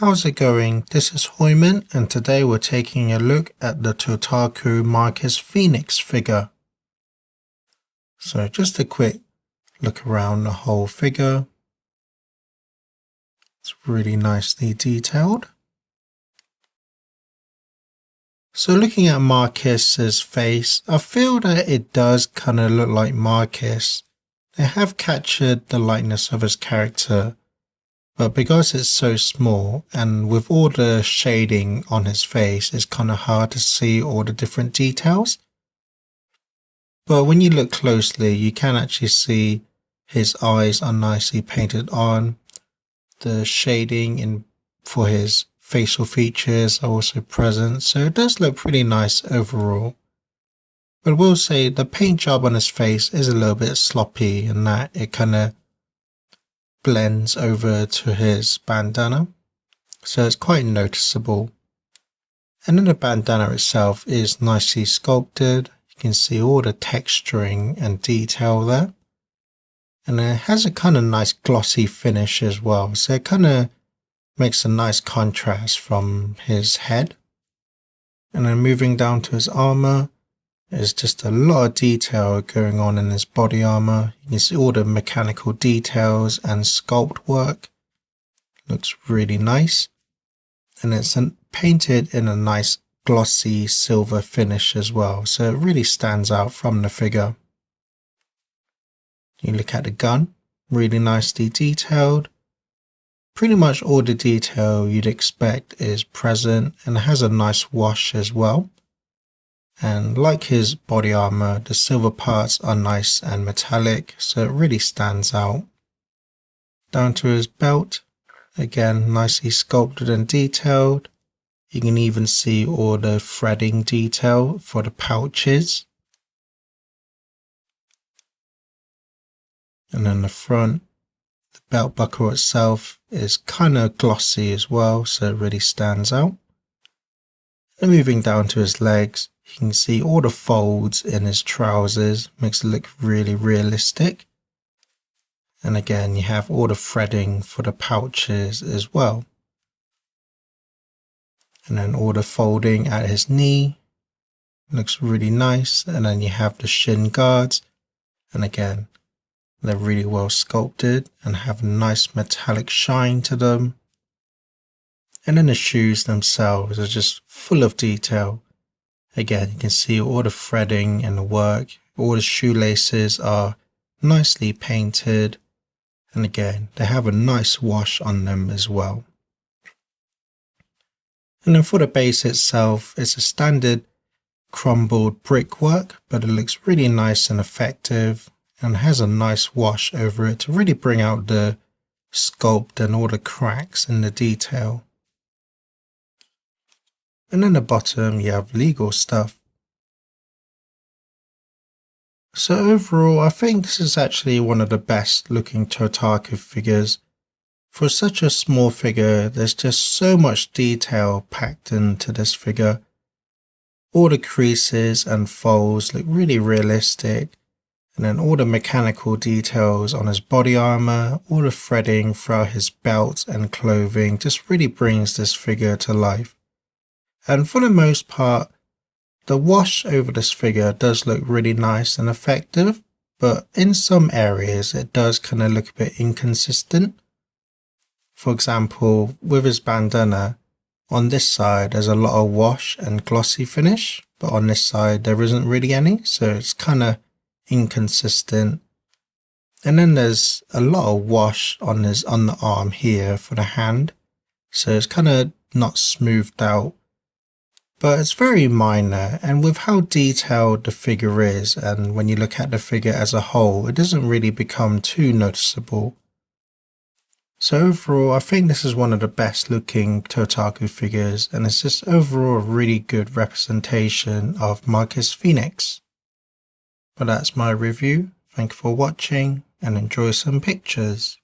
How's it going? This is Hoiman, and today we're taking a look at the Totaku Marcus Fenix figure. So just a quick look around the whole figure. It's really nicely detailed. So looking at Marcus's face, I feel that it does kind of look like Marcus. They have captured the likeness of his character, but because it's so small and with all the shading on his face, it's kind of hard to see all the different details. But when you look closely, you can actually see his eyes are nicely painted on. The shading for his facial features are also present, so it does look pretty nice overall. But I will say the paint job on his face is a little bit sloppy in that it kind of blends over to his bandana, so it's quite noticeable. And then the bandana itself is nicely sculpted. You can see all the texturing and detail there, and it has a kind of nice glossy finish as well, so it kind of makes a nice contrast from his head. And then moving down to his armor, there's just a lot of detail going on in his body armor. You can see all the mechanical details and sculpt work. Looks really nice. And it's painted in a nice glossy silver finish as well, so it really stands out from the figure. You look at the gun, really nicely detailed. Pretty much all the detail you'd expect is present, and it has a nice wash as well. And like his body armor, the silver parts are nice and metallic, so it really stands out. Down to his belt, again nicely sculpted and detailed. You can even see all the threading detail for the pouches. And then the front, the belt buckle itself is kind of glossy as well, so it really stands out. And moving down to his legs, you can see all the folds in his trousers, makes it look really realistic. And again, you have all the threading for the pouches as well. And then all the folding at his knee, looks really nice. And then you have the shin guards, and again, they're really well sculpted and have a nice metallic shine to them. And then the shoes themselves are just full of detail. Again, you can see all the threading and the work. All the shoelaces are nicely painted. And again, they have a nice wash on them as well. And then for the base itself, it's a standard crumbled brickwork, but it looks really nice and effective and has a nice wash over it to really bring out the sculpt and all the cracks in the detail. And then the bottom, you have legal stuff. So overall, I think this is actually one of the best looking Totaku figures. For such a small figure, there's just so much detail packed into this figure. All the creases and folds look really realistic. And then all the mechanical details on his body armor, all the threading throughout his belt and clothing just really brings this figure to life. And for the most part, the wash over this figure does look really nice and effective, but in some areas it does kind of look a bit inconsistent. For example, with his bandana, on this side there's a lot of wash and glossy finish, but on this side there isn't really any, so it's kind of inconsistent. And then there's a lot of wash on the arm here for the hand, so it's kind of not smoothed out. But it's very minor, and with how detailed the figure is, and when you look at the figure as a whole, it doesn't really become too noticeable. So overall, I think this is one of the best looking Totaku figures, and it's just overall a really good representation of Marcus Fenix. But that's my review. Thank you for watching, and enjoy some pictures.